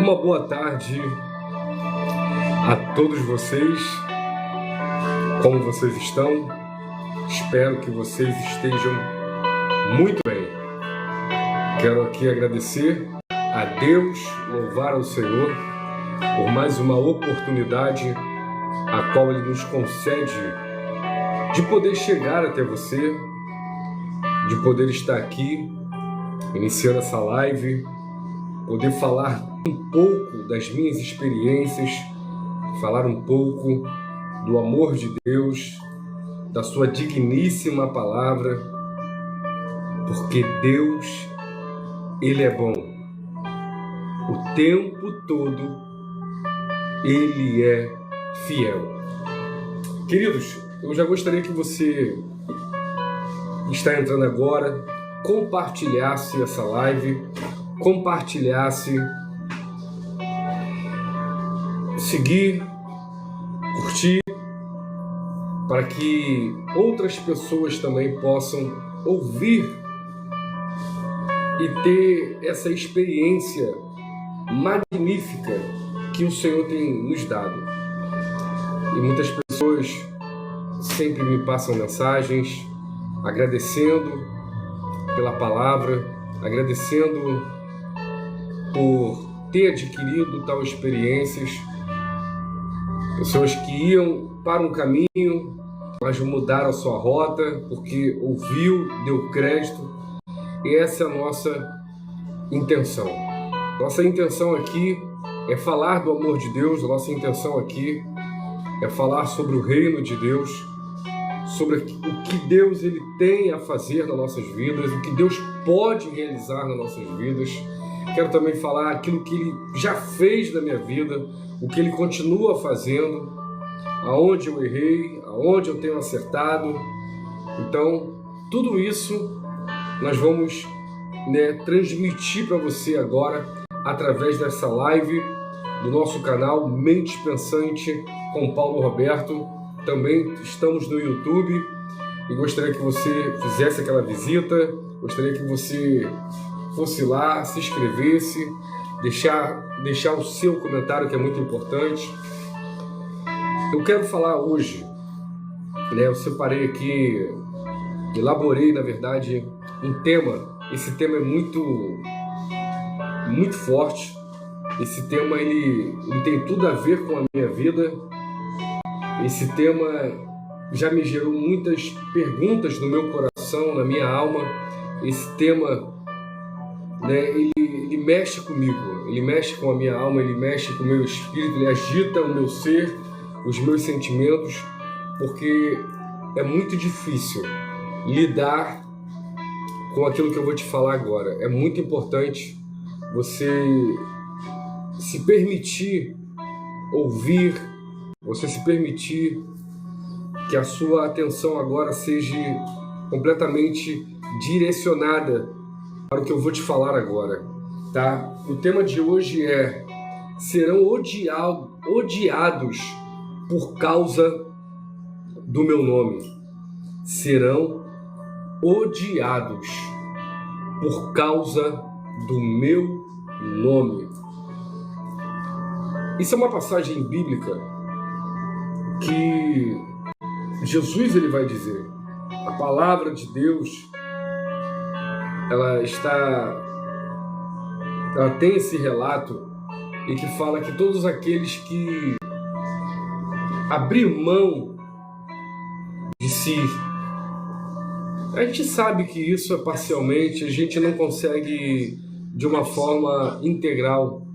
Uma boa tarde a todos vocês. Como vocês estão? Espero que vocês estejam muito bem. Quero aqui agradecer a Deus, louvar ao Senhor por mais uma oportunidade a qual Ele nos concede de poder chegar até você, de poder estar aqui, iniciando essa live, poder falar um pouco das minhas experiências, falar um pouco do amor de Deus, da sua digníssima palavra, porque Deus, Ele é bom. O tempo todo, Ele é fiel. Queridos, eu já gostaria que você está entrando agora, compartilhasse essa live, compartilhasse, seguir, curtir, para que outras pessoas também possam ouvir e ter essa experiência magnífica que o Senhor tem nos dado. E muitas pessoas sempre me passam mensagens agradecendo pela palavra, agradecendo por ter adquirido tal experiências. Pessoas que iam para um caminho, mas mudaram a sua rota porque ouviu, deu crédito. E essa é a nossa intenção. Nossa intenção aqui é falar do amor de Deus. Nossa intenção aqui é falar sobre o reino de Deus, sobre o que Deus ele tem a fazer nas nossas vidas, o que Deus pode realizar nas nossas vidas. Quero também falar aquilo que Ele já fez na minha vida, o que Ele continua fazendo, aonde eu errei, aonde eu tenho acertado. Então, tudo isso nós vamos transmitir para você agora através dessa live do nosso canal Mente Pensante com Paulo Roberto. Também estamos no YouTube e gostaria que você fizesse aquela visita, gostaria que você fosse lá, se inscrevesse, deixar o seu comentário, que é muito importante. Eu quero falar hoje, eu separei aqui, elaborei na verdade um tema. Esse tema é muito forte. Esse tema ele tem tudo a ver com a minha vida. Esse tema já me gerou muitas perguntas no meu coração, na minha alma. Esse tema, ele mexe comigo, ele mexe com a minha alma, ele mexe com o meu espírito, ele agita o meu ser, os meus sentimentos, porque é muito difícil lidar com aquilo que eu vou te falar agora. É muito importante você se permitir ouvir, você se permitir que a sua atenção agora seja completamente direcionada para o que eu vou te falar agora, tá? O tema de hoje é: serão odiados por causa do meu nome. Serão odiados por causa do meu nome. Isso é uma passagem bíblica que Jesus ele vai dizer. A palavra de Deus, ela tem esse relato e que fala que todos aqueles que abrir mão de si, a gente sabe que isso é parcialmente, a gente não consegue de uma forma integral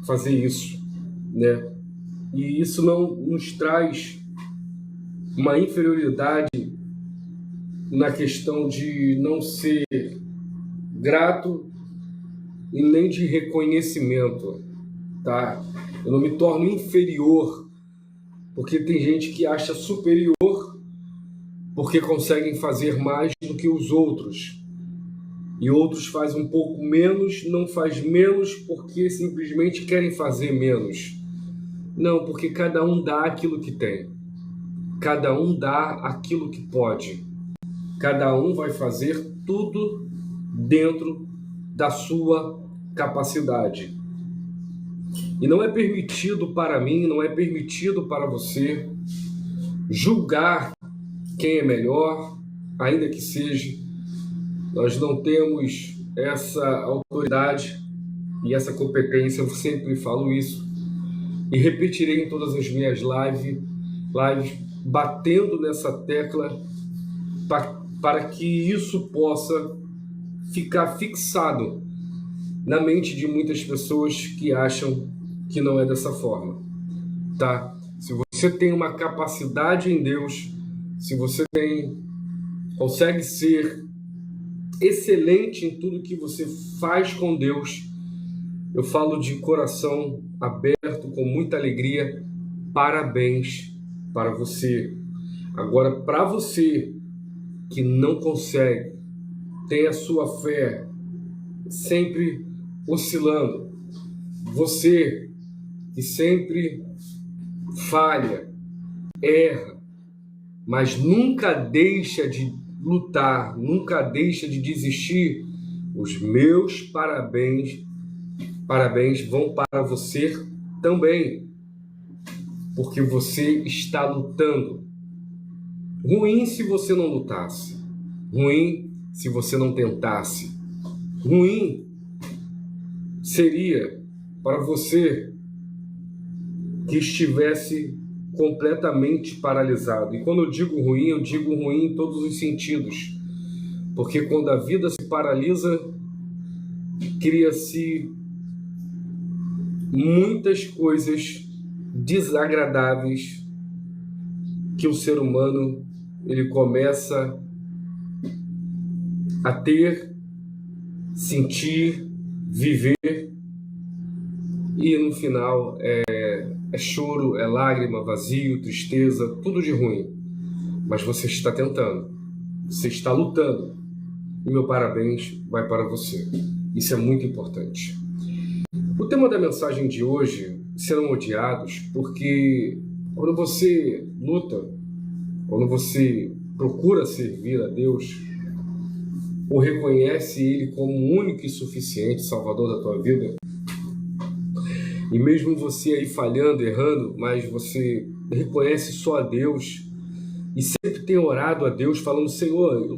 fazer isso, E isso não nos traz uma inferioridade na questão de não ser grato e nem de reconhecimento, tá? Eu não me torno inferior porque tem gente que acha superior porque conseguem fazer mais do que os outros, e outros fazem um pouco menos, não faz menos porque simplesmente querem fazer menos. Não, porque cada um dá aquilo que tem, cada um dá aquilo que pode, cada um vai fazer tudo dentro da sua capacidade. E não é permitido para mim, não é permitido para você julgar quem é melhor, ainda que seja. Nós não temos essa autoridade e essa competência, eu sempre falo isso e repetirei em todas as minhas lives batendo nessa tecla para que isso possa ficar fixado na mente de muitas pessoas que acham que não é dessa forma, tá? Se você tem uma capacidade em Deus, se você consegue ser excelente em tudo que você faz com Deus, eu falo de coração aberto, com muita alegria, parabéns para você. Agora, para você que não consegue, tem a sua fé sempre oscilando, você que sempre falha, erra, mas nunca deixa de lutar, nunca deixa de desistir, os meus parabéns vão para você também, porque você está lutando. Ruim se você não lutasse, ruim se você não tentasse, ruim seria para você que estivesse completamente paralisado. E quando eu digo ruim em todos os sentidos, porque quando a vida se paralisa, cria-se muitas coisas desagradáveis que o ser humano ele começa a ter, sentir, viver, e no final é choro, é lágrima, vazio, tristeza, tudo de ruim. Mas você está tentando, você está lutando, e meu parabéns vai para você. Isso é muito importante. O tema da mensagem de hoje: serão odiados, porque quando você luta, quando você procura servir a Deus, ou reconhece Ele como o único e suficiente Salvador da tua vida, e mesmo você aí falhando, errando, mas você reconhece só a Deus e sempre tem orado a Deus falando: Senhor,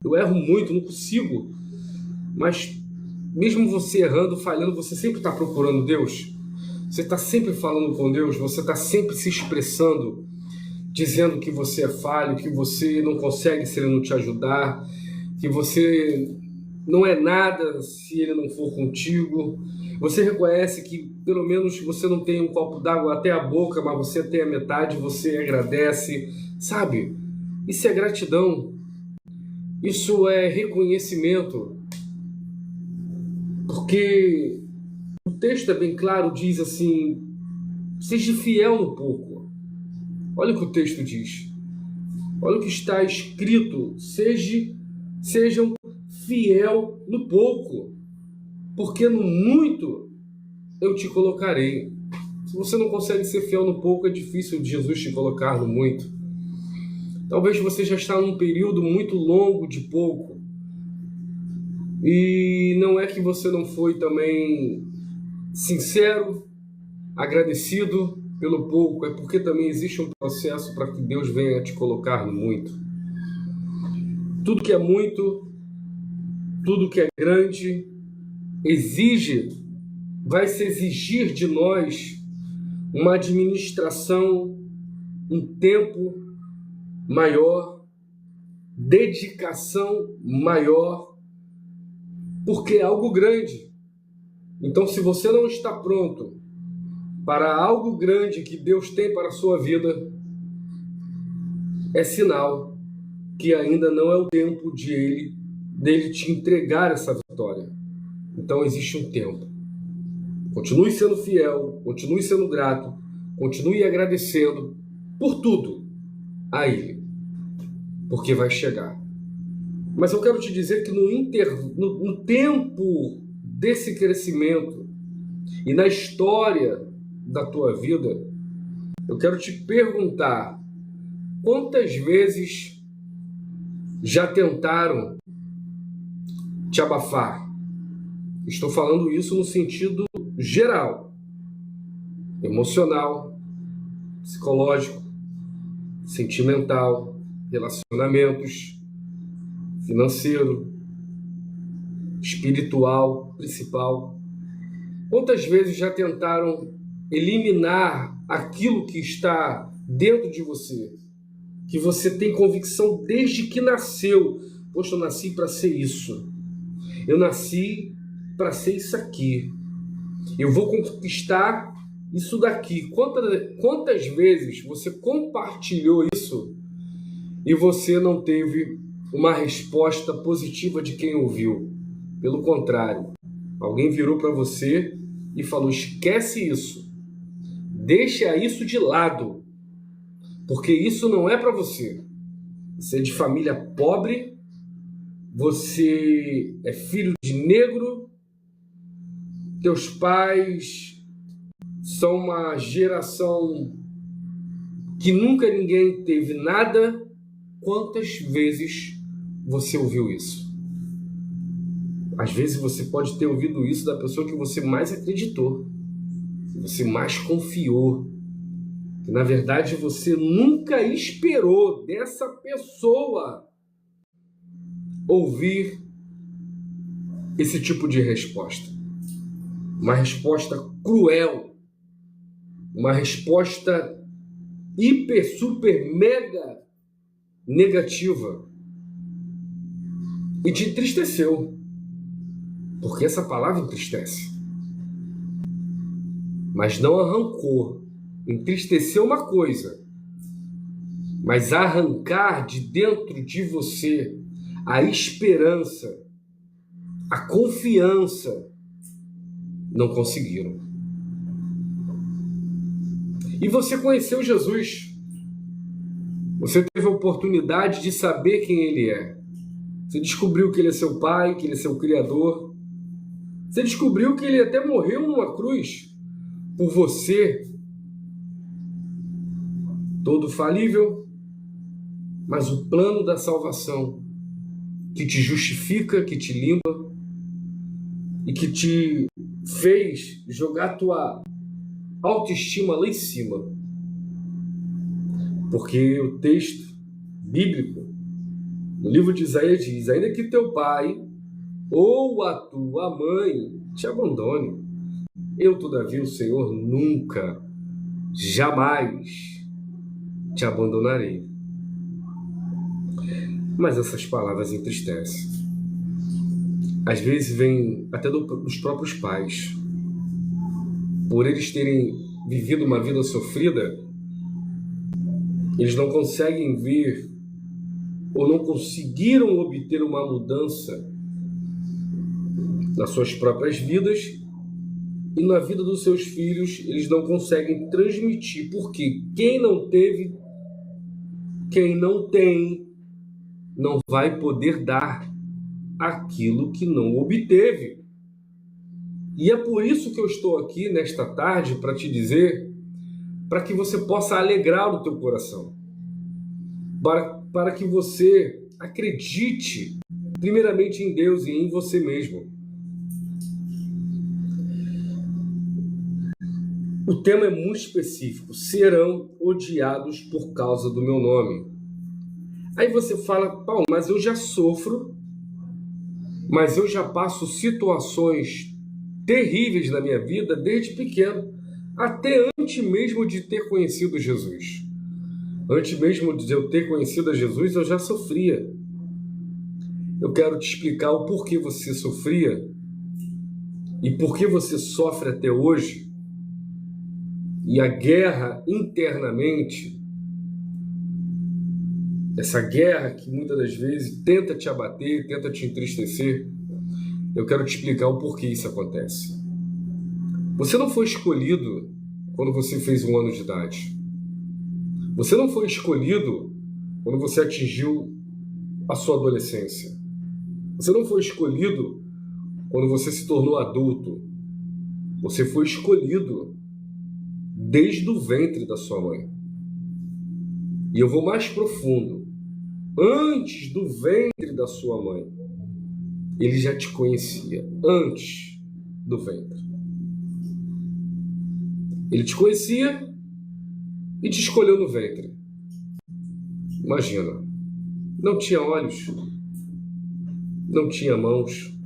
eu erro muito, não consigo. Mas mesmo você errando, falhando, você sempre está procurando Deus. Você está sempre falando com Deus, você está sempre se expressando, dizendo que você é falho, que você não consegue se Ele não te ajudar, que você não é nada se Ele não for contigo. Você reconhece que pelo menos você não tem um copo d'água até a boca, mas você tem a metade, você agradece, sabe? Isso é gratidão, isso é reconhecimento, porque o texto é bem claro, diz assim: seja fiel no pouco. Olha o que o texto diz, olha o que está escrito: sejam fiel no pouco, porque no muito eu te colocarei. Se você não consegue ser fiel no pouco, é difícil de Jesus te colocar no muito. Talvez você já está num período muito longo de pouco, e não é que você não foi também sincero, agradecido pelo pouco, é porque também existe um processo para que Deus venha te colocar no muito. Tudo que é muito, tudo que é grande, vai se exigir de nós uma administração, um tempo maior, dedicação maior, porque é algo grande. Então, se você não está pronto para algo grande que Deus tem para a sua vida, é sinal que ainda não é o tempo dele te entregar essa vitória. Então existe um tempo. Continue sendo fiel, continue sendo grato, continue agradecendo por tudo a Ele, porque vai chegar. Mas eu quero te dizer que no tempo desse crescimento e na história da tua vida, eu quero te perguntar: quantas vezes já tentaram te abafar? Estou falando isso no sentido geral. emocional, psicológico, sentimental, relacionamentos, financeiro, espiritual, principal. Quantas vezes já tentaram eliminar aquilo que está dentro de você, que você tem convicção desde que nasceu? Poxa, eu nasci para ser isso. Eu nasci para ser isso aqui. Eu vou conquistar isso daqui. Quantas vezes você compartilhou isso e você não teve uma resposta positiva de quem ouviu? Pelo contrário, alguém virou para você e falou: esquece isso, deixa isso de lado, porque isso não é para você. Você é de família pobre, você é filho de negro, teus pais são uma geração que nunca ninguém teve nada. Quantas vezes você ouviu isso? Às vezes você pode ter ouvido isso da pessoa que você mais acreditou, que você mais confiou, que na verdade você nunca esperou dessa pessoa ouvir esse tipo de resposta. Uma resposta cruel, uma resposta hiper, super, mega negativa, e te entristeceu, porque essa palavra entristece, mas não arrancou. Entristeceu uma coisa, mas arrancar de dentro de você a esperança, a confiança, não conseguiram. E você conheceu Jesus. Você teve a oportunidade de saber quem Ele é. Você descobriu que Ele é seu Pai, que Ele é seu Criador. Você descobriu que Ele até morreu numa cruz por você. Todo falível, mas o plano da salvação que te justifica, que te limpa e que te fez jogar tua autoestima lá em cima. Porque o texto bíblico, no livro de Isaías, diz: ainda que teu pai ou a tua mãe te abandone, eu, todavia, o Senhor, nunca, jamais te abandonarei. Mas essas palavras entristecem. Às vezes vem até dos próprios pais. Por eles terem vivido uma vida sofrida, eles não conseguem ver ou não conseguiram obter uma mudança nas suas próprias vidas, e na vida dos seus filhos eles não conseguem transmitir, porque quem não teve, quem não tem, não vai poder dar aquilo que não obteve. E é por isso que eu estou aqui nesta tarde para te dizer, para que você possa alegrar o teu coração, para que você acredite primeiramente em Deus e em você mesmo. O tema é muito específico: serão odiados por causa do meu nome. Aí você fala: Paulo, mas eu já sofro, mas eu já passo situações terríveis na minha vida desde pequeno, até antes mesmo de ter conhecido Jesus. Antes mesmo de eu ter conhecido a Jesus, eu já sofria. Eu quero te explicar o porquê você sofria e por que você sofre até hoje. E a guerra internamente, essa guerra que muitas das vezes tenta te abater, tenta te entristecer, eu quero te explicar o porquê isso acontece. Você não foi escolhido quando você fez 1 ano de idade. Você não foi escolhido quando você atingiu a sua adolescência. Você não foi escolhido quando você se tornou adulto. Você foi escolhido desde o ventre da sua mãe. E eu vou mais profundo. Antes do ventre da sua mãe, Ele já te conhecia. Antes do ventre. Ele te conhecia e te escolheu no ventre. Imagina, não tinha olhos, não tinha mãos,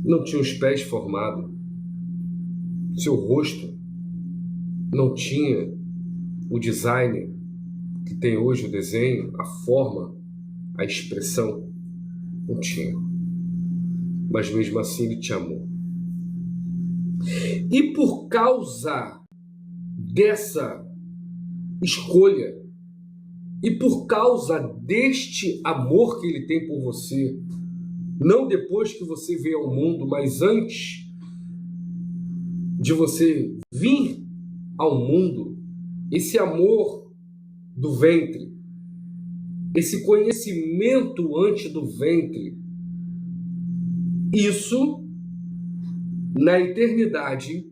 não tinha os pés formados, seu rosto não tinha o design que tem hoje, o desenho, a forma, a expressão, não tinha. Mas mesmo assim ele te amou. E por causa dessa escolha, e por causa deste amor que ele tem por você, não depois que você veio ao mundo, mas antes de você vir ao mundo, esse amor do ventre, esse conhecimento antes do ventre, isso na eternidade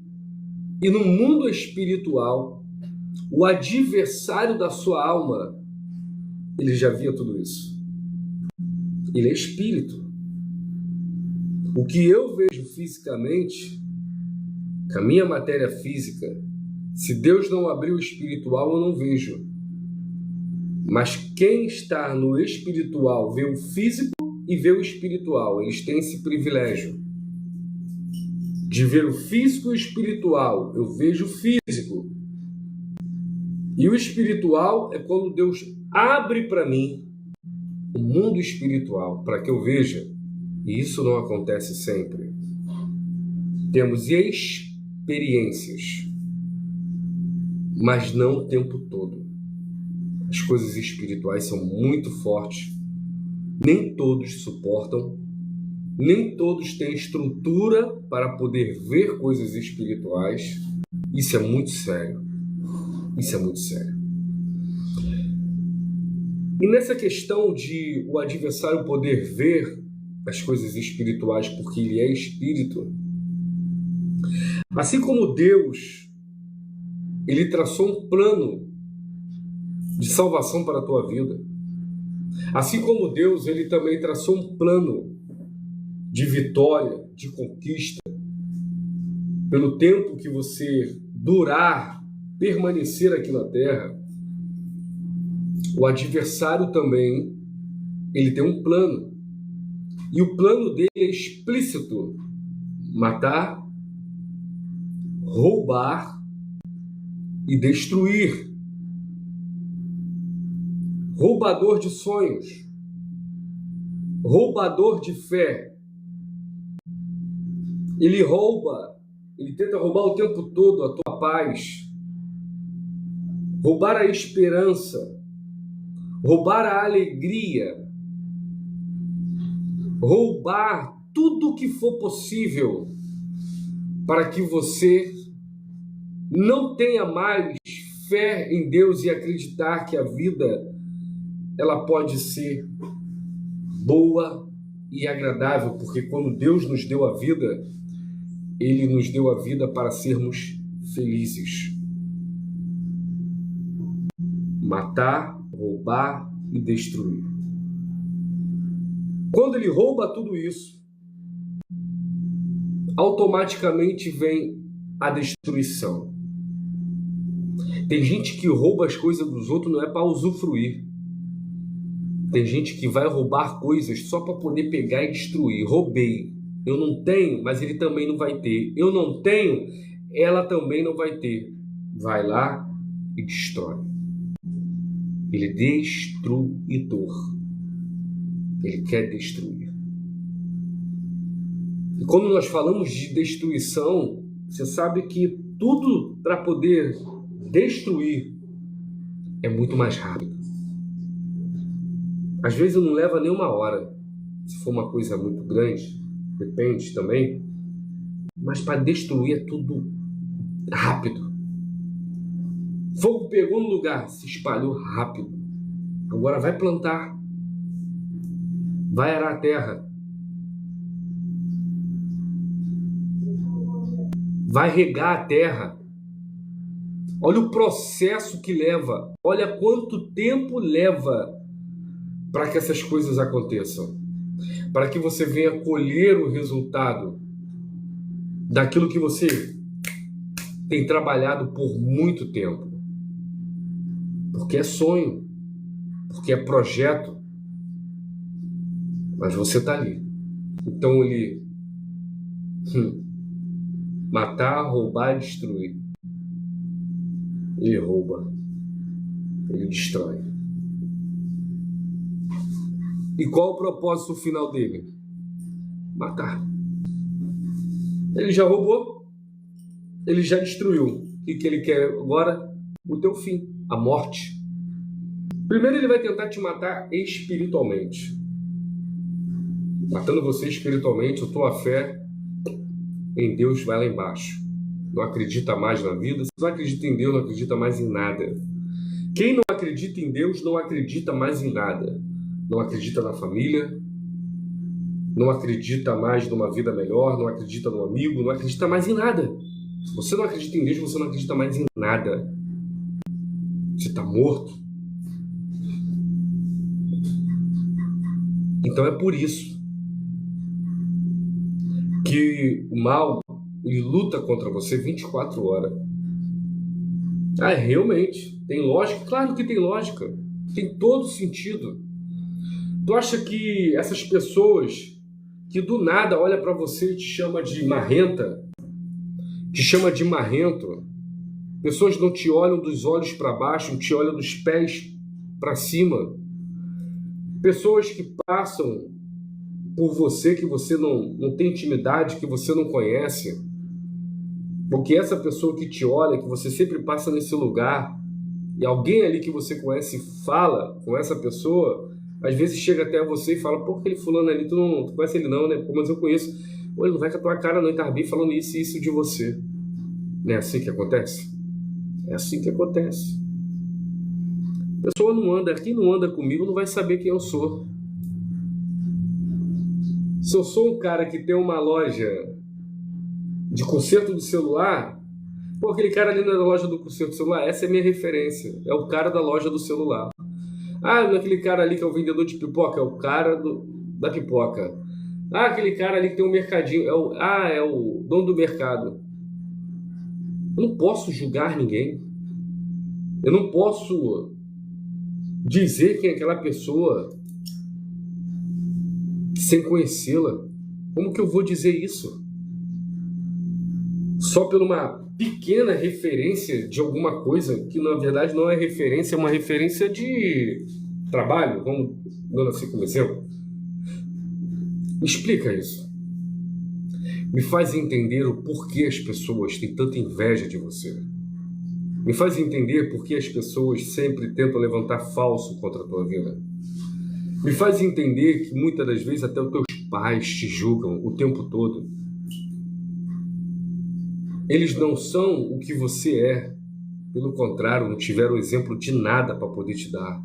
e no mundo espiritual, o adversário da sua alma, ele já via tudo isso. Ele é espírito. O que eu vejo fisicamente, com a minha matéria física, se Deus não abrir o espiritual, eu não vejo. Mas quem está no espiritual vê o físico e vê o espiritual. Eles têm esse privilégio de ver o físico e o espiritual. Eu vejo o físico. E o espiritual é quando Deus abre para mim o mundo espiritual, para que eu veja. E isso não acontece sempre. Temos experiências, mas não o tempo todo. As coisas espirituais são muito fortes. Nem todos suportam. Nem todos têm estrutura para poder ver coisas espirituais. Isso é muito sério. Isso é muito sério. E nessa questão de o adversário poder ver as coisas espirituais porque ele é espírito, assim como Deus, ele traçou um plano de salvação para a tua vida, assim como Deus, ele também traçou um plano de vitória, de conquista, pelo tempo que você durar, permanecer aqui na terra. O adversário também, ele tem um plano. E o plano dele é explícito: matar, roubar e destruir. Roubador de sonhos, roubador de fé. Ele rouba, ele tenta roubar o tempo todo a tua paz, roubar a esperança, roubar a alegria, roubar tudo que for possível para que você não tenha mais fé em Deus e acreditar que a vida ela pode ser boa e agradável, porque quando Deus nos deu a vida, Ele nos deu a vida para sermos felizes. Matar, roubar e destruir. Quando ele rouba tudo isso, automaticamente vem a destruição. Tem gente que rouba as coisas dos outros não é para usufruir. Tem gente que vai roubar coisas só para poder pegar e destruir. Roubei. Eu não tenho, mas ele também não vai ter. Eu não tenho, ela também não vai ter. Vai lá e destrói. Ele é destruidor. Ele quer destruir. E quando nós falamos de destruição, você sabe que tudo para poder destruir é muito mais rápido. Às vezes não leva nem uma hora. Se for uma coisa muito grande, depende também. Mas para destruir é tudo rápido. Fogo pegou no lugar, se espalhou rápido. Agora vai plantar. Vai arar a terra. Vai regar a terra. Olha o processo que leva. Olha quanto tempo leva para que essas coisas aconteçam. Para que você venha colher o resultado daquilo que você tem trabalhado por muito tempo. Porque é sonho, porque é projeto, mas você está ali. Então ele matar, roubar e destruir. Ele rouba, ele destrói. E qual o propósito final dele? Matar. Ele já roubou, ele já destruiu. O que ele quer agora? O teu fim, a morte. Primeiro ele vai tentar te matar espiritualmente. Matando você espiritualmente, a tua fé em Deus vai lá embaixo. Não acredita mais na vida. Se não acredita em Deus, não acredita mais em nada. Quem não acredita em Deus não acredita mais em nada. Não acredita na família, não acredita mais numa vida melhor, não acredita no amigo, não acredita mais em nada. Se você não acredita em Deus, você não acredita mais em nada. Você está morto. Então é por isso que o mal, ele luta contra você 24 horas. Realmente, tem lógica? Claro que tem lógica. Tem todo sentido. Tu acha que essas pessoas que do nada olha para você e te chama de marrenta, te chama de marrento, pessoas não te olham dos olhos para baixo, não te olham dos pés para cima, pessoas que passam por você, que você não tem intimidade, que você não conhece, porque essa pessoa que te olha, que você sempre passa nesse lugar, e alguém ali que você conhece fala com essa pessoa, às vezes chega até você e fala, pô, aquele fulano ali, tu não conhece ele não, né? Pô, mas eu conheço. Pô, ele não vai com a tua cara não, ele tá bem falando isso e isso de você. Não é assim que acontece? É assim que acontece. A pessoa não anda, quem não anda comigo não vai saber quem eu sou. Se eu sou um cara que tem uma loja de conserto de celular, pô, aquele cara ali na loja do conserto de celular, essa é a minha referência. É o cara da loja do celular. Aquele cara ali que é o vendedor de pipoca, é o cara da pipoca. Aquele cara ali que tem um mercadinho, é o dono do mercado. Eu não posso julgar ninguém. Eu não posso dizer quem é aquela pessoa sem conhecê-la. Como que eu vou dizer isso? Só por uma pequena referência de alguma coisa que na verdade não é referência, é uma referência de trabalho, vamos dando assim como exemplo. Me explica isso. Me faz entender o porquê as pessoas têm tanta inveja de você. Me faz entender por que as pessoas sempre tentam levantar falso contra a tua vida. Me faz entender que muitas das vezes até os teus pais te julgam o tempo todo. Eles não são o que você é. Pelo contrário, não tiveram exemplo de nada para poder te dar.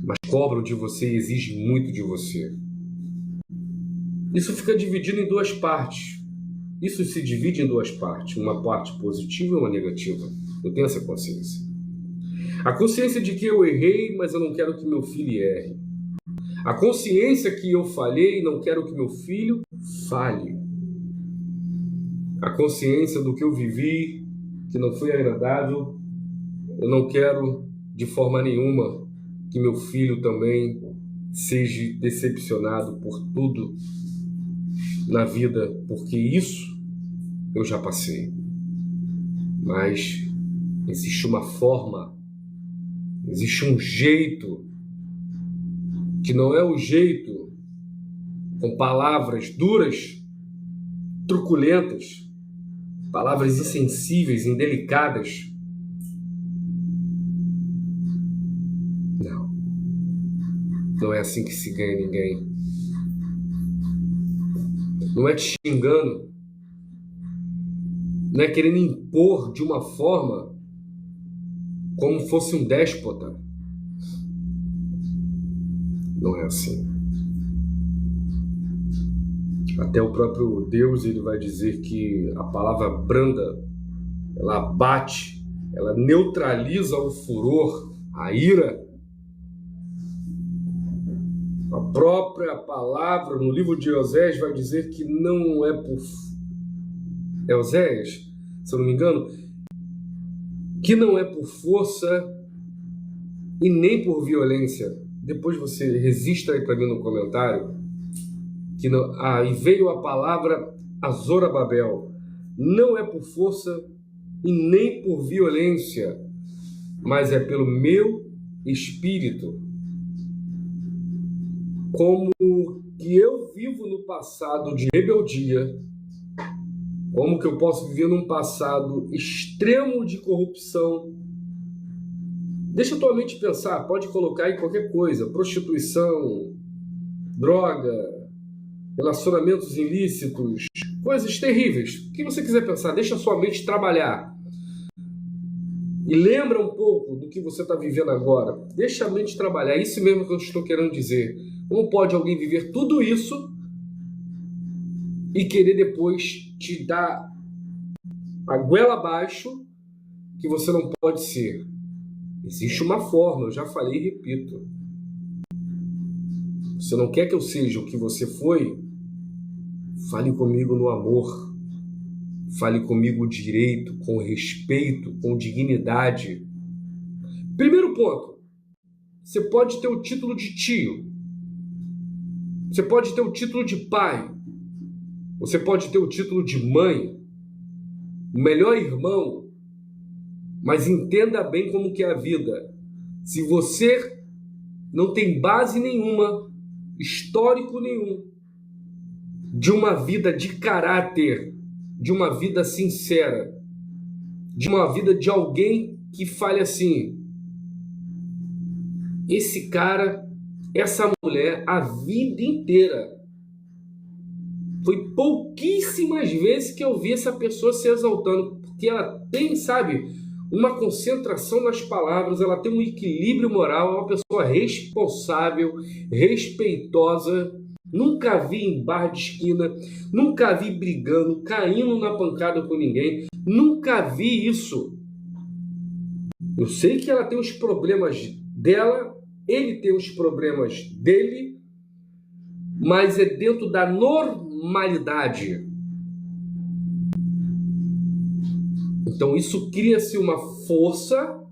Mas cobram de você e exigem muito de você. Isso fica dividido em duas partes. Isso se divide em duas partes. Uma parte positiva e uma negativa. Eu tenho essa consciência. A consciência de que eu errei, mas eu não quero que meu filho erre. A consciência que eu falhei e não quero que meu filho falhe. A consciência do que eu vivi, que não foi agradável, eu não quero de forma nenhuma que meu filho também seja decepcionado por tudo na vida, porque isso eu já passei. Mas existe uma forma, existe um jeito, que não é o jeito com palavras duras, truculentas, palavras insensíveis, indelicadas. Não é assim que se ganha ninguém. Não é te xingando. Não é querendo impor de uma forma como fosse um déspota. Não é assim. Até o próprio Deus, ele vai dizer que a palavra branda, ela abate, ela neutraliza o furor, a ira. A própria palavra no livro de Oséias vai dizer que não é por... Oséias, se eu não me engano, que não é por força e nem por violência. Depois você registra aí para mim no comentário, que não, e veio a palavra a Zorobabel. Não é por força e nem por violência, mas é pelo meu espírito. Como que eu vivo no passado de rebeldia, como que eu posso viver num passado extremo de corrupção. Deixa a tua mente pensar, pode colocar aí qualquer coisa, prostituição, droga, relacionamentos ilícitos, coisas terríveis. O que você quiser pensar, deixa a sua mente trabalhar. E lembra um pouco do que você está vivendo agora. Deixa a mente trabalhar, é isso mesmo que eu estou querendo dizer. Como pode alguém viver tudo isso e querer depois te dar a goela abaixo que você não pode ser? Existe uma forma, eu já falei e repito. Você não quer que eu seja o que você foi? Fale comigo no amor. Fale comigo direito, com respeito, com dignidade. Primeiro ponto. Você pode ter o título de tio. Você pode ter o título de pai. Você pode ter o título de mãe. O melhor irmão. Mas entenda bem como que é a vida. Se você não tem base nenhuma, histórico nenhum, de uma vida de caráter, de uma vida sincera, de uma vida de alguém que fale assim: esse cara, essa mulher, a vida inteira, foi pouquíssimas vezes que eu vi essa pessoa se exaltando, porque ela tem, sabe, uma concentração nas palavras, ela tem um equilíbrio moral, é uma pessoa responsável, respeitosa. Nunca vi em bar de esquina, nunca vi brigando, caindo na pancada com ninguém, nunca vi isso. Eu sei que ela tem os problemas dela, ele tem os problemas dele, mas é dentro da normalidade. Então isso cria-se uma força,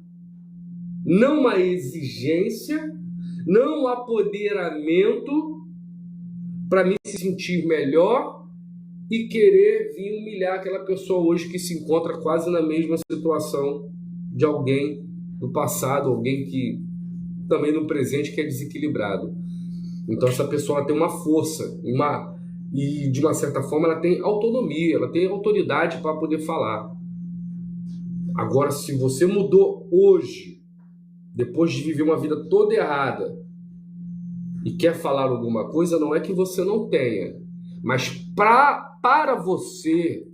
não uma exigência, não um apoderamento para me sentir melhor e querer vir humilhar aquela pessoa hoje que se encontra quase na mesma situação de alguém do passado, alguém que também no presente que é desequilibrado. Então essa pessoa tem uma força, e de uma certa forma ela tem autonomia, ela tem autoridade para poder falar. Agora, se você mudou hoje, depois de viver uma vida toda errada, e quer falar alguma coisa, não é que você não tenha, mas para você,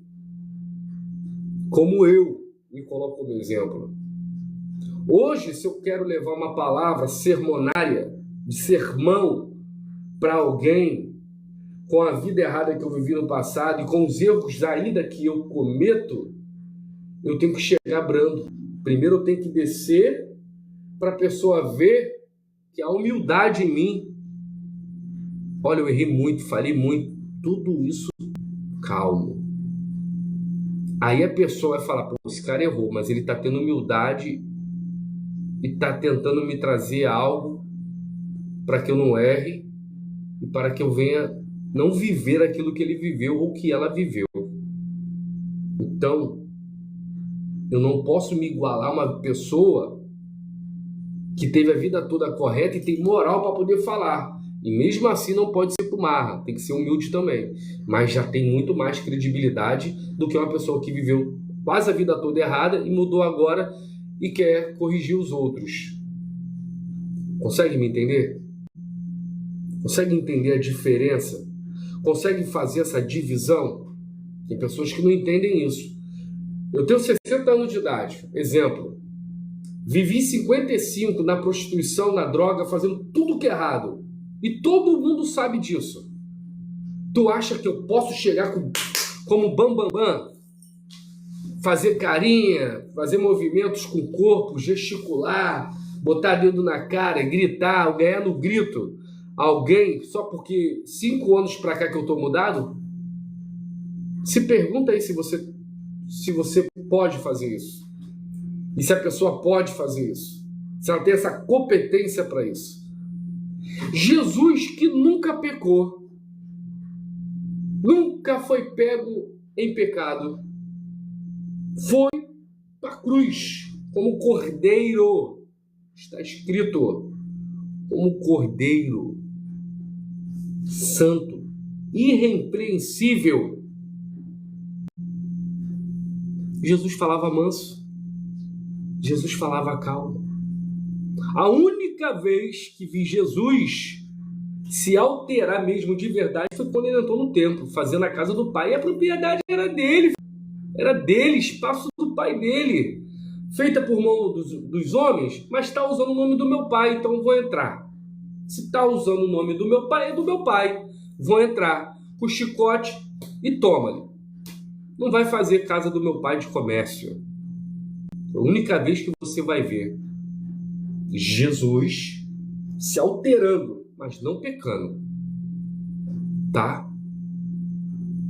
como eu me coloco como exemplo, hoje, se eu quero levar uma palavra sermonária, de sermão, para alguém, com a vida errada que eu vivi no passado e com os erros ainda que eu cometo, eu tenho que chegar brando. Primeiro eu tenho que descer para a pessoa ver que há humildade em mim. Olha, eu errei muito, falei muito, tudo isso calmo. Aí a pessoa vai falar: pô, esse cara errou, mas ele está tendo humildade e está tentando me trazer algo para que eu não erre e para que eu venha não viver aquilo que ele viveu ou que ela viveu. Então, eu não posso me igualar a uma pessoa que teve a vida toda correta e tem moral para poder falar. E mesmo assim não pode ser por marra, tem que ser humilde também. Mas já tem muito mais credibilidade do que uma pessoa que viveu quase a vida toda errada e mudou agora e quer corrigir os outros. Consegue me entender? Consegue entender a diferença? Consegue fazer essa divisão? Tem pessoas que não entendem isso. Eu tenho 60 anos de idade, exemplo. Vivi 55 na prostituição, na droga, fazendo tudo que é errado. E todo mundo sabe disso. Tu acha que eu posso chegar como bam, fazer carinha, fazer movimentos com o corpo, gesticular, botar dedo na cara, gritar, ganhar no grito alguém só porque 5 anos pra cá que eu tô mudado? Se pergunta aí se você se você pode fazer isso. E se a pessoa pode fazer isso. Se ela tem essa competência para isso. Jesus, que nunca pecou, nunca foi pego em pecado, foi para a cruz como cordeiro. Está escrito como cordeiro santo, irrepreensível. Jesus falava manso. Jesus falava calmo. A única vez que vi Jesus se alterar mesmo de verdade foi quando ele entrou no templo, fazendo a casa do pai. E a propriedade era dele. Era dele, espaço do pai dele. Feita por mão dos homens, mas está usando o nome do meu pai, então vou entrar. Se está usando o nome do meu pai, é do meu pai. Vou entrar com o chicote e toma-lhe. Não vai fazer casa do meu pai de comércio. A única vez que você vai ver Jesus se alterando, mas não pecando. Tá?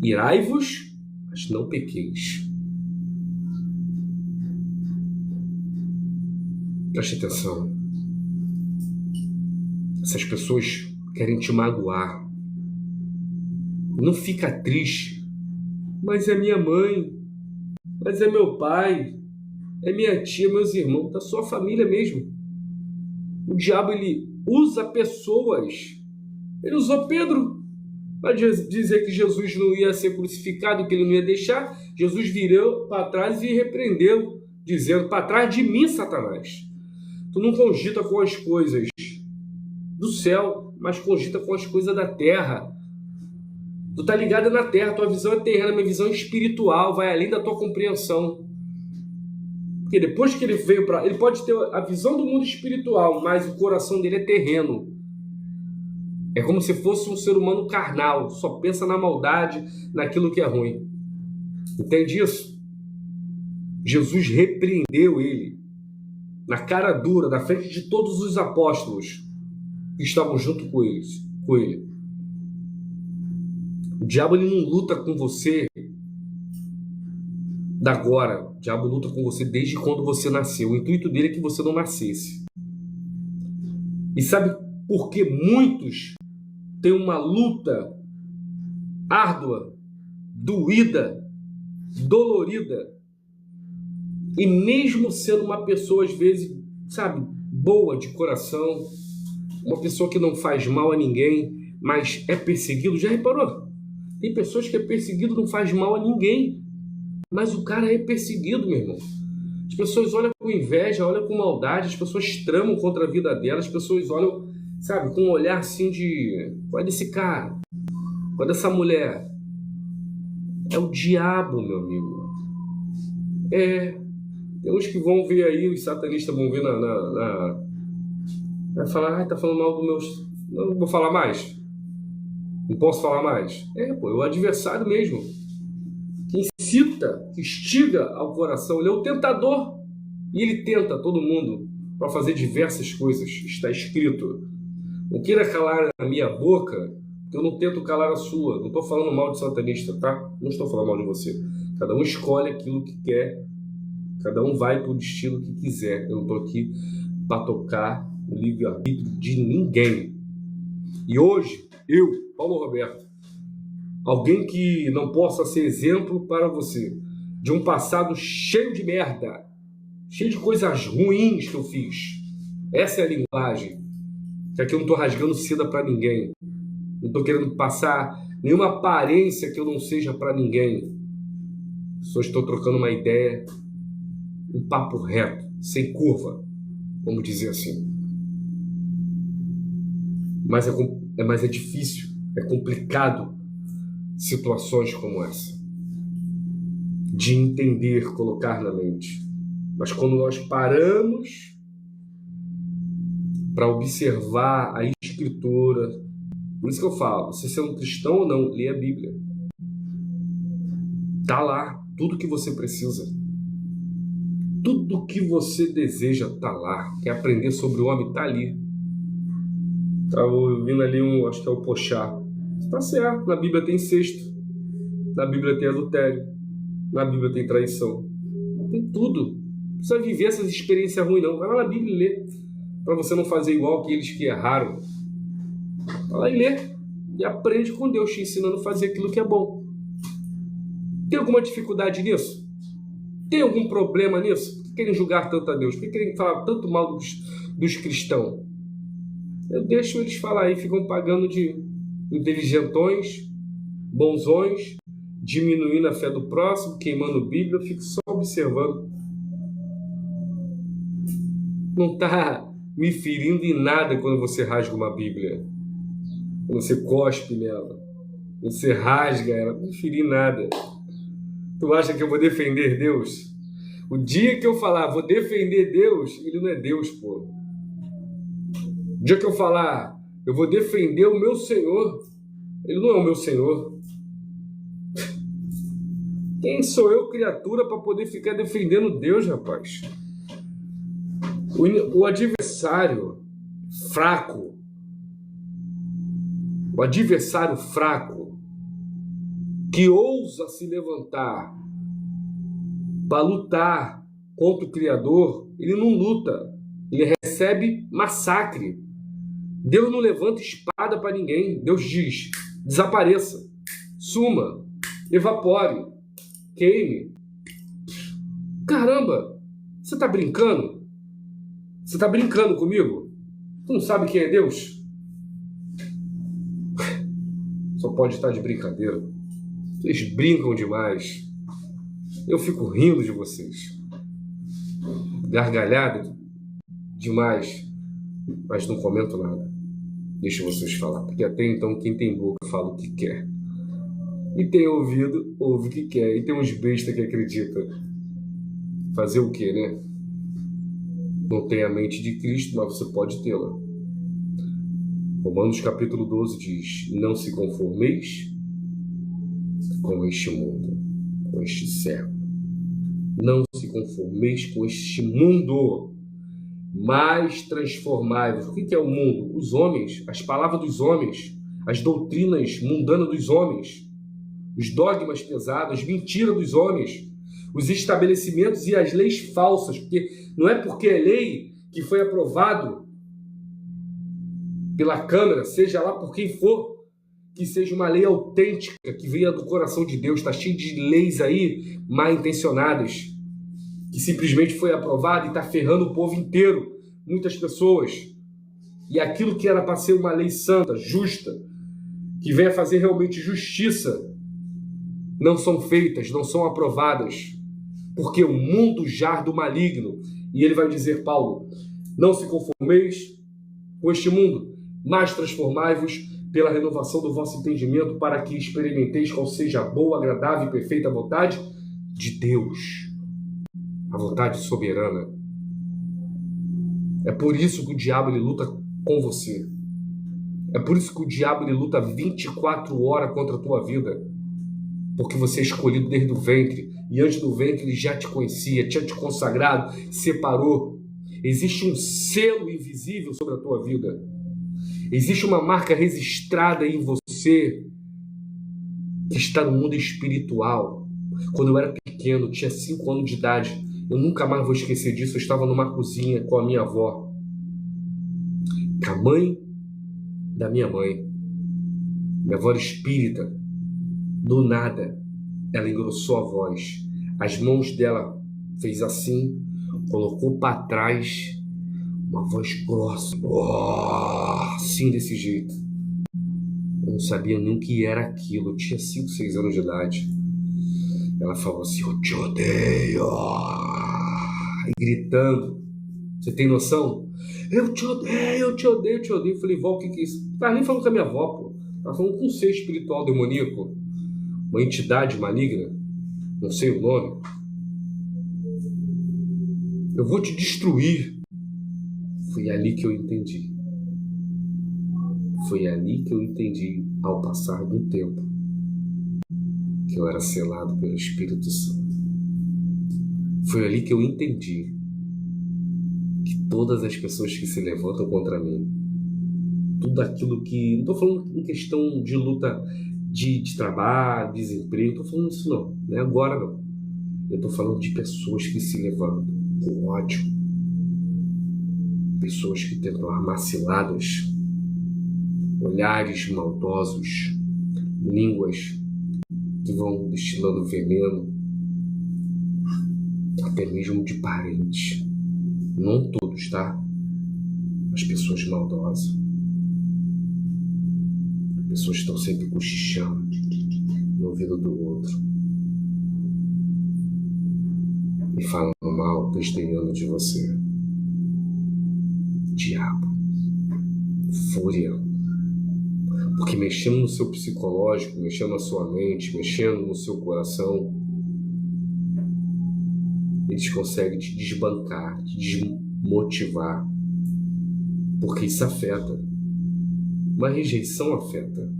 Irai-vos, mas não pequeis. Preste atenção. Essas pessoas querem te magoar. Não fica triste. Mas é minha mãe. Mas é meu pai. É minha tia, meus irmãos. Da sua família mesmo. O diabo, ele usa pessoas. Ele usou Pedro para dizer que Jesus não ia ser crucificado, que ele não ia deixar. Jesus virou para trás e repreendeu, dizendo: para trás de mim, Satanás. Tu não cogita com as coisas do céu, mas cogita com as coisas da terra. Tu tá ligado na terra, tua visão é terrena, minha visão é espiritual, vai além da tua compreensão. Porque depois que ele veio para... Ele pode ter a visão do mundo espiritual, mas o coração dele é terreno. É como se fosse um ser humano carnal, só pensa na maldade, naquilo que é ruim. Entende isso? Jesus repreendeu ele na cara dura, na frente de todos os apóstolos que estavam junto com ele. O diabo, ele não luta com você da agora. O diabo luta com você desde quando você nasceu. O intuito dele é que você não nascesse. E sabe por que muitos têm uma luta árdua, doída, dolorida? E mesmo sendo uma pessoa, às vezes, sabe, boa de coração, uma pessoa que não faz mal a ninguém, mas é perseguido, já reparou? Tem pessoas que é perseguido, não faz mal a ninguém, mas o cara é perseguido, meu irmão. As pessoas olham com inveja, olham com maldade, as pessoas tramam contra a vida dela, as pessoas olham, sabe, com um olhar assim de: qual é desse cara? Qual é dessa mulher? É o diabo, meu amigo. Tem uns que vão ver aí, os satanistas vão ver vai falar: tá falando mal dos meus... Não vou falar mais. Não posso falar mais. É o adversário mesmo. Que incita, que instiga ao coração. Ele é o tentador. E ele tenta todo mundo para fazer diversas coisas. Está escrito: não queira calar a minha boca, porque eu não tento calar a sua. Não estou falando mal de satanista, tá? Não estou falando mal de você. Cada um escolhe aquilo que quer. Cada um vai para o destino que quiser. Eu não estou aqui para tocar o livre-arbítrio de ninguém. E hoje, eu, Paulo Roberto, alguém que não possa ser exemplo para você, de um passado cheio de merda, cheio de coisas ruins que eu fiz. Essa é a linguagem. Que aqui eu não estou rasgando seda para ninguém. Não estou querendo passar nenhuma aparência que eu não seja para ninguém. Só estou trocando uma ideia, um papo reto, sem curva, vamos dizer assim. Mas é difícil, é complicado situações como essa de entender, colocar na mente. Mas quando nós paramos para observar a Escritura, por isso que eu falo, você é um cristão ou não, lê a Bíblia. Tá lá tudo que você precisa. Tudo que você deseja tá lá. Quer aprender sobre o homem? Tá ali. Estava ouvindo ali acho que é o Pochá. Tá certo, na Bíblia tem incesto. Na Bíblia tem adultério. na Bíblia tem traição. Tem tudo. Não precisa viver essas experiências ruins, não. Vai lá na Bíblia e lê. Para você não fazer igual aqueles que erraram. Vai lá e lê. E aprende com Deus te ensinando a fazer aquilo que é bom. Tem alguma dificuldade nisso? Tem algum problema nisso? Por que querem julgar tanto a Deus? Por que querem falar tanto mal dos cristãos? Eu deixo eles falar aí, ficam pagando de inteligentões, bonzões, diminuindo a fé do próximo, queimando Bíblia, eu fico só observando. Não está me ferindo em nada quando você rasga uma Bíblia. Quando você cospe nela. Quando você rasga ela, não me feri em nada. Tu acha que eu vou defender Deus? O dia que eu falar, vou defender Deus, ele não é Deus, pô. O dia que eu falar, eu vou defender o meu Senhor, ele não é o meu Senhor. Quem sou eu, criatura, para poder ficar defendendo Deus, rapaz? O adversário fraco, que ousa se levantar para lutar contra o Criador, ele não luta, ele recebe massacre. Deus não levanta espada para ninguém. Deus diz: desapareça, suma, evapore, queime. Caramba, você está brincando? Você está brincando comigo? Tu não sabe quem é Deus? Só pode estar de brincadeira. Vocês brincam demais. Eu fico rindo de vocês. Gargalhada demais. Mas não comento nada. Deixa vocês falar. Porque até então quem tem boca fala o que quer. E tem ouvido, ouve o que quer. E tem uns bestas que acreditam. Fazer o quê, né? Não tem a mente de Cristo, mas você pode tê-la. Romanos capítulo 12 diz: não se conformeis com este mundo, com este século. Não se conformeis com este mundo, mas transformai-vos. O que é o mundo? Os homens, as palavras dos homens, as doutrinas mundanas dos homens, os dogmas pesados, as mentiras dos homens, os estabelecimentos e as leis falsas, porque não é porque é lei que foi aprovado pela Câmara, seja lá por quem for, que seja uma lei autêntica, que venha do coração de Deus. Está cheio de leis aí mal intencionadas, que simplesmente foi aprovado e está ferrando o povo inteiro, muitas pessoas. E aquilo que era para ser uma lei santa, justa, que venha fazer realmente justiça, não são feitas, não são aprovadas, porque o mundo jaz do maligno. E ele vai dizer, Paulo: não se conformeis com este mundo, mas transformai-vos pela renovação do vosso entendimento, para que experimenteis qual seja a boa, agradável e perfeita vontade de Deus, a vontade soberana. É por isso que o diabo ele luta com você. É por isso que o diabo ele luta 24 horas contra a tua vida, porque você é escolhido desde o ventre, e antes do ventre ele já te conhecia, tinha te consagrado, separou. Existe um selo invisível sobre a tua vida. Existe uma marca registrada em você que está no mundo espiritual. Quando eu era pequeno, tinha 5 anos de idade, eu nunca mais vou esquecer disso. Eu estava numa cozinha com a minha avó, com a mãe da minha mãe. Minha avó era espírita. Do nada, ela engrossou a voz. As mãos dela fez assim, colocou para trás, uma voz grossa, assim desse jeito. Eu não sabia nem o que era aquilo. Eu tinha 5, 6 anos de idade. Ela falou assim: eu te odeio. E gritando. Você tem noção? Eu te odeio, eu te odeio, eu te odeio. Eu falei: vó, o que é isso? Não tá nem falando com a minha avó, pô. Ela falando com um ser espiritual demoníaco, uma entidade maligna, não sei o nome. Eu vou te destruir. Foi ali que eu entendi. Foi ali que eu entendi, ao passar do tempo, que eu era selado pelo Espírito Santo. Foi ali que eu entendi que todas as pessoas que se levantam contra mim, tudo aquilo que... Não estou falando em questão de luta de trabalho, desemprego, não estou falando isso não é agora não. Eu estou falando de pessoas que se levantam com ódio, pessoas que tentam armar ciladas, olhares maldosos, línguas que vão destilando veneno, até mesmo de parentes. Não todos, tá? As pessoas maldosas. Pessoas que estão sempre cochichando no ouvido do outro e falando mal, desdenhando de você. Diabo, fúria. Porque mexendo no seu psicológico, mexendo na sua mente, mexendo no seu coração, eles conseguem te desbancar, te desmotivar. Porque isso afeta. Uma rejeição afeta.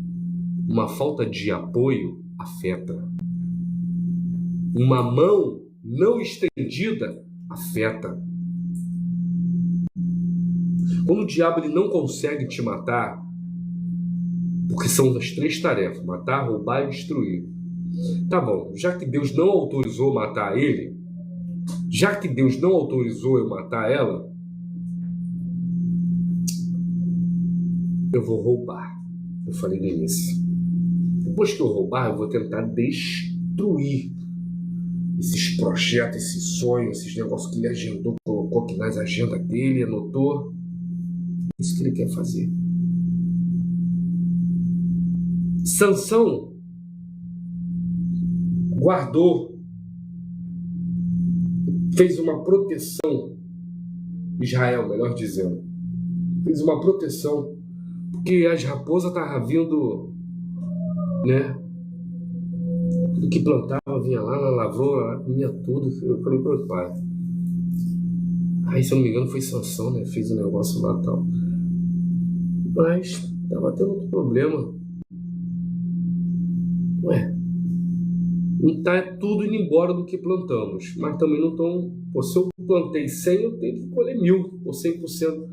Uma falta de apoio afeta. Uma mão não estendida afeta. Quando o diabo ele não consegue te matar, porque são as 3 tarefas: matar, roubar e destruir. Tá bom, já que Deus não autorizou matar ele, já que Deus não autorizou eu matar ela, eu vou roubar. Eu falei no início. Depois que eu roubar, eu vou tentar destruir esses projetos, esses sonhos, esses negócios que ele agendou, colocou aqui nas agendas dele, anotou. Isso que ele quer fazer. Sansão guardou, fez uma proteção, Israel, melhor dizendo, fez uma proteção, porque as raposas estavam vindo, né? Tudo que plantava vinha lá na lavoura, comia tudo. Eu falei para o pai. Aí, se eu não me engano, foi Sansão, né? Fez um negócio lá e tal. Mas estava tendo outro problema. Ué, não está tudo indo embora do que plantamos, mas também não estão. Se eu plantei 100, eu tenho que colher 1000 ou 100%.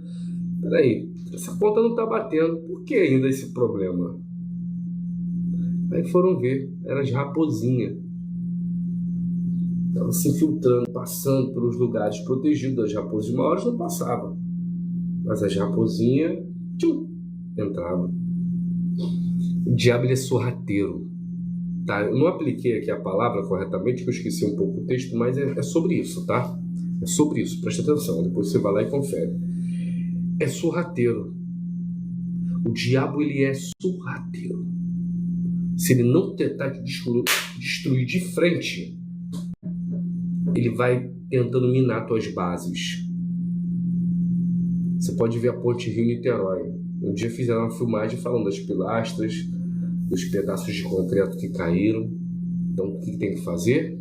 Peraí, essa conta não está batendo. Por que ainda esse problema? Aí foram ver, eram as raposinhas. Estavam se infiltrando, passando pelos lugares protegidos. As raposinhas maiores não passavam, mas as raposinhas entravam. O diabo ele é sorrateiro. Tá? Eu não apliquei aqui a palavra corretamente, que eu esqueci um pouco o texto, mas é sobre isso, tá? É sobre isso, presta atenção, depois você vai lá e confere. É sorrateiro. O diabo ele é sorrateiro. Se ele não tentar te destruir de frente, ele vai tentando minar tuas bases. Você pode ver a ponte Rio-Niterói. Um dia fizeram uma filmagem falando das pilastras, dos pedaços de concreto que caíram. Então o que tem que fazer?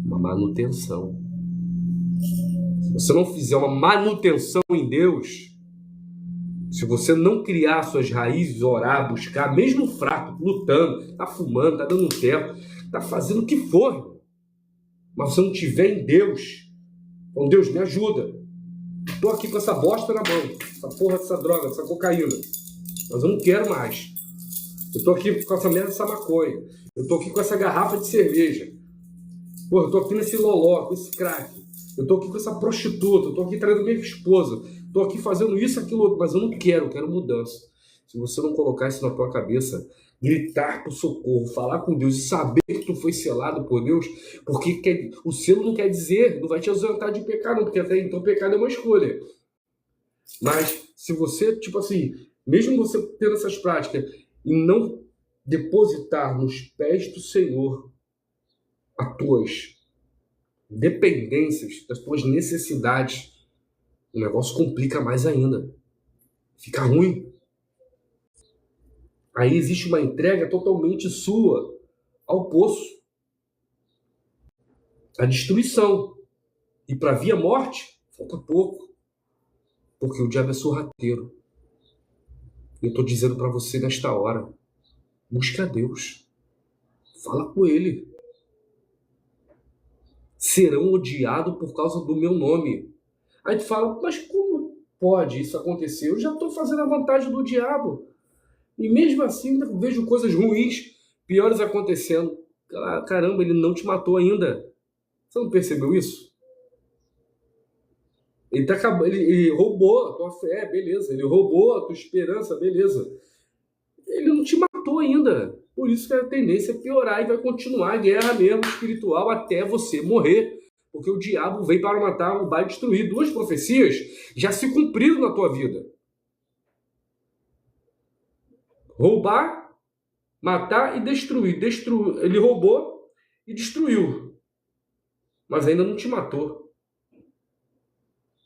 Uma manutenção. Se você não fizer uma manutenção em Deus, se você não criar suas raízes, orar, buscar, mesmo fraco, lutando, tá fumando, tá dando um teto, tá fazendo o que for, mas você não tiver em Deus, então Deus me ajuda. Tô aqui com essa bosta na mão, essa porra dessa droga, essa cocaína, mas eu não quero mais. Eu tô aqui com essa merda dessa maconha, eu tô aqui com essa garrafa de cerveja, porra, eu tô aqui nesse loló, com esse crack, eu tô aqui com essa prostituta, eu tô aqui traindo minha esposa, tô aqui fazendo isso, aquilo outro, mas eu não quero, eu quero mudança. Se você não colocar isso na tua cabeça, gritar por socorro, falar com Deus e saber que tu foi selado por Deus, porque o selo não quer dizer, não vai te ausentar de pecado, não, porque até então pecado é uma escolha. Mas se você, tipo assim, mesmo você tendo essas práticas e não depositar nos pés do Senhor as tuas dependências, as tuas necessidades, o negócio complica mais ainda. Fica ruim. Aí existe uma entrega totalmente sua ao poço, à destruição. E para vir a morte, falta pouco. Porque o diabo é sorrateiro. Eu estou dizendo para você nesta hora, busca a Deus. Fala com Ele. Serão odiados por causa do meu nome. Aí tu fala, mas como pode isso acontecer? Eu já estou fazendo a vantagem do diabo. E mesmo assim ainda vejo coisas ruins, piores acontecendo. Caramba, ele não te matou ainda. Você não percebeu isso? Ele roubou a tua fé, beleza. Ele roubou a tua esperança, beleza. Ele não te matou ainda. Por isso que a tendência é piorar e vai continuar a guerra mesmo espiritual até você morrer. Porque o diabo veio para matar, roubar e destruir. 2 profecias já se cumpriram na tua vida. Roubar, matar e destruir. Ele roubou e destruiu. Mas ainda não te matou.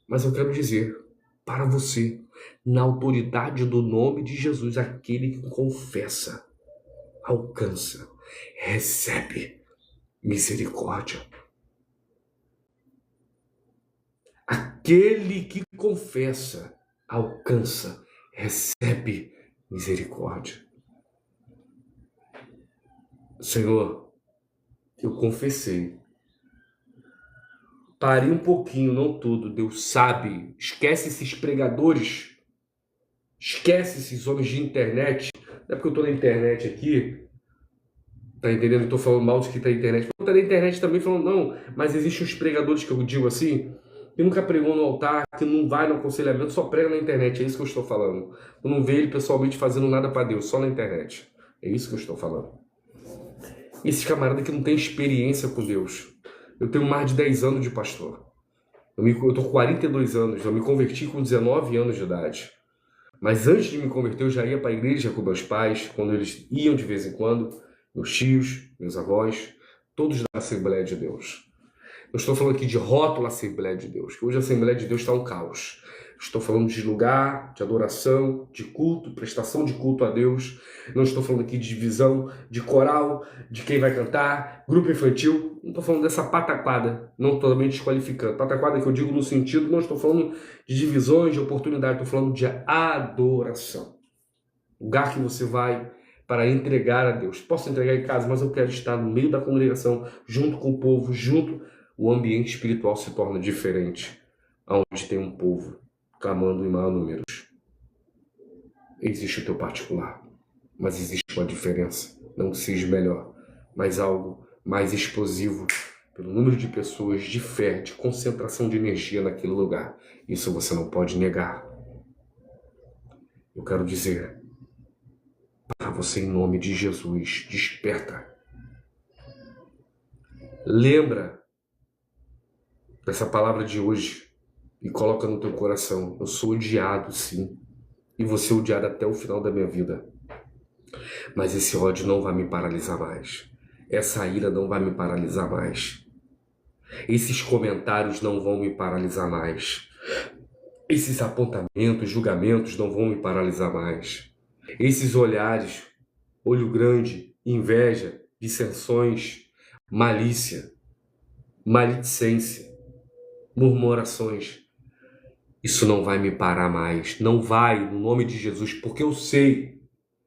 Mas eu quero dizer para você, na autoridade do nome de Jesus, aquele que confessa, alcança, recebe misericórdia. Aquele que confessa, alcança, recebe misericórdia. Senhor, eu confessei. Parei um pouquinho, não tudo. Deus sabe. Esquece esses pregadores. Esquece esses homens de internet. Não é porque eu estou na internet aqui. Tá entendendo? Eu tô falando mal de quem tá na internet. Eu tô na internet também falando, não, mas existem os pregadores que eu digo assim, que nunca pregou no altar, que não vai no aconselhamento, só prega na internet. É isso que eu estou falando. Eu não vejo ele pessoalmente fazendo nada para Deus, só na internet. É isso que eu estou falando. Esses camaradas que não têm experiência com Deus. Eu tenho mais de 10 anos de pastor. Eu tô com 42 anos. Eu me converti com 19 anos de idade. Mas antes de me converter, eu já ia para a igreja com meus pais, quando eles iam de vez em quando, meus tios, meus avós, todos da Assembleia de Deus. Eu estou falando aqui de rótulo Assembleia de Deus, que hoje a Assembleia de Deus está um caos. Estou falando de lugar, de adoração, de culto, prestação de culto a Deus. Não estou falando aqui de divisão, de coral, de quem vai cantar, grupo infantil. Não estou falando dessa pataquada, não totalmente desqualificando. Pataquada que eu digo no sentido, não estou falando de divisões, de oportunidade, estou falando de adoração. Lugar que você vai para entregar a Deus. Posso entregar em casa, mas eu quero estar no meio da congregação, junto com o povo, junto. O ambiente espiritual se torna diferente, onde tem um povo clamando em maior número. Existe o teu particular, mas existe uma diferença. Não que seja melhor, mas algo mais explosivo pelo número de pessoas, de fé, de concentração de energia naquele lugar. Isso você não pode negar. Eu quero dizer para você, em nome de Jesus, desperta. Lembra dessa palavra de hoje e coloca no teu coração. Eu sou odiado, sim, e vou ser odiado até o final da minha vida. Mas esse ódio não vai me paralisar mais. Essa ira não vai me paralisar mais. Esses comentários não vão me paralisar mais. Esses apontamentos, julgamentos não vão me paralisar mais. Esses olhares, olho grande, inveja, dissensões, malícia, maledicência, murmurações, isso não vai me parar mais. Não vai, no nome de Jesus, porque eu sei,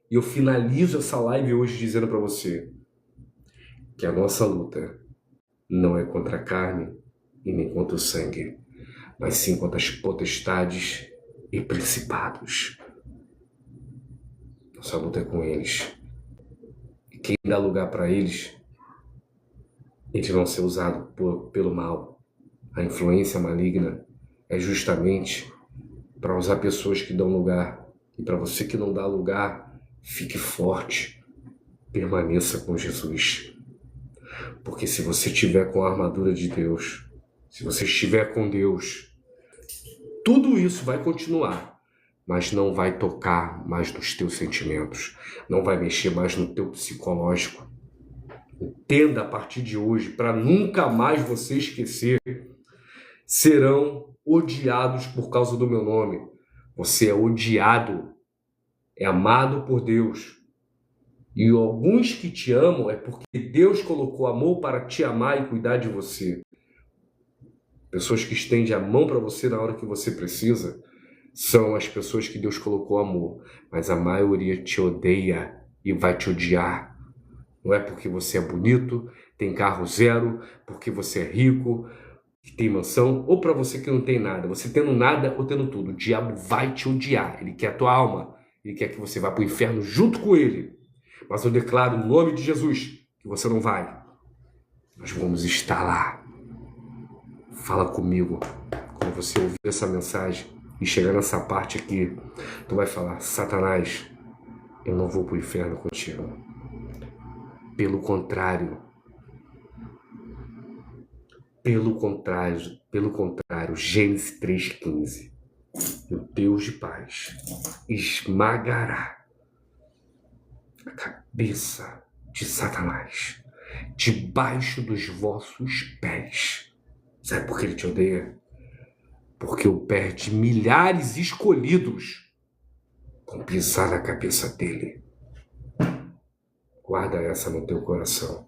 e eu finalizo essa live hoje dizendo para você que a nossa luta não é contra a carne e nem contra o sangue, mas sim contra as potestades e principados. Nossa luta é com eles. E quem dá lugar para eles, eles vão ser usados pelo mal. A influência maligna é justamente para usar pessoas que dão lugar. E para você que não dá lugar, fique forte. Permaneça com Jesus. Porque se você estiver com a armadura de Deus, se você estiver com Deus, tudo isso vai continuar, mas não vai tocar mais nos teus sentimentos, não vai mexer mais no teu psicológico. Entenda a partir de hoje, para nunca mais você esquecer, serão odiados por causa do meu nome. Você é odiado, é amado por Deus. E alguns que te amam é porque Deus colocou amor para te amar e cuidar de você. Pessoas que estendem a mão para você na hora que você precisa são as pessoas que Deus colocou amor. Mas a maioria te odeia e vai te odiar. Não é porque você é bonito, tem carro zero, porque você é rico, tem mansão, ou para você que não tem nada. Você tendo nada ou tendo tudo. O diabo vai te odiar. Ele quer a tua alma. Ele quer que você vá para o inferno junto com ele. Mas eu declaro no nome de Jesus que você não vai. Nós vamos estar lá. Fala comigo. Quando você ouvir essa mensagem e chegar nessa parte aqui, tu vai falar: Satanás, eu não vou para o inferno contigo. Pelo contrário, Gênesis 3,15, o Deus de paz esmagará a cabeça de Satanás debaixo dos vossos pés. Sabe por que ele te odeia? Porque o pé de milhares escolhidos vão pisar na cabeça dele. Guarda essa no teu coração.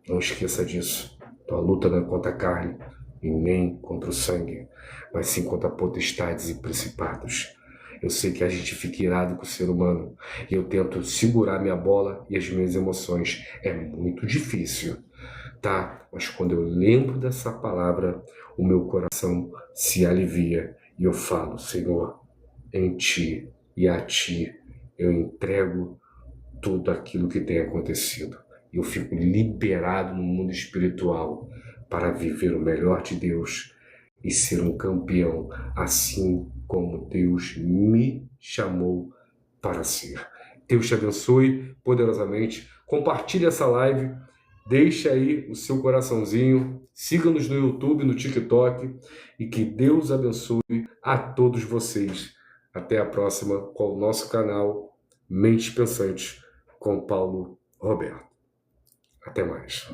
Não esqueça disso. Tua luta não é contra a carne e nem contra o sangue, mas sim contra potestades e principados. Eu sei que a gente fica irado com o ser humano e eu tento segurar minha bola e as minhas emoções. É muito difícil, tá? Mas quando eu lembro dessa palavra, o meu coração se alivia e eu falo: Senhor, em Ti e a Ti eu entrego tudo aquilo que tem acontecido. Eu fico liberado no mundo espiritual para viver o melhor de Deus e ser um campeão, assim como Deus me chamou para ser. Deus te abençoe poderosamente. Compartilhe essa live, deixe aí o seu coraçãozinho, siga-nos no YouTube, no TikTok, e que Deus abençoe a todos vocês. Até a próxima com o nosso canal Mentes Pensantes com Paulo Roberto. Até mais.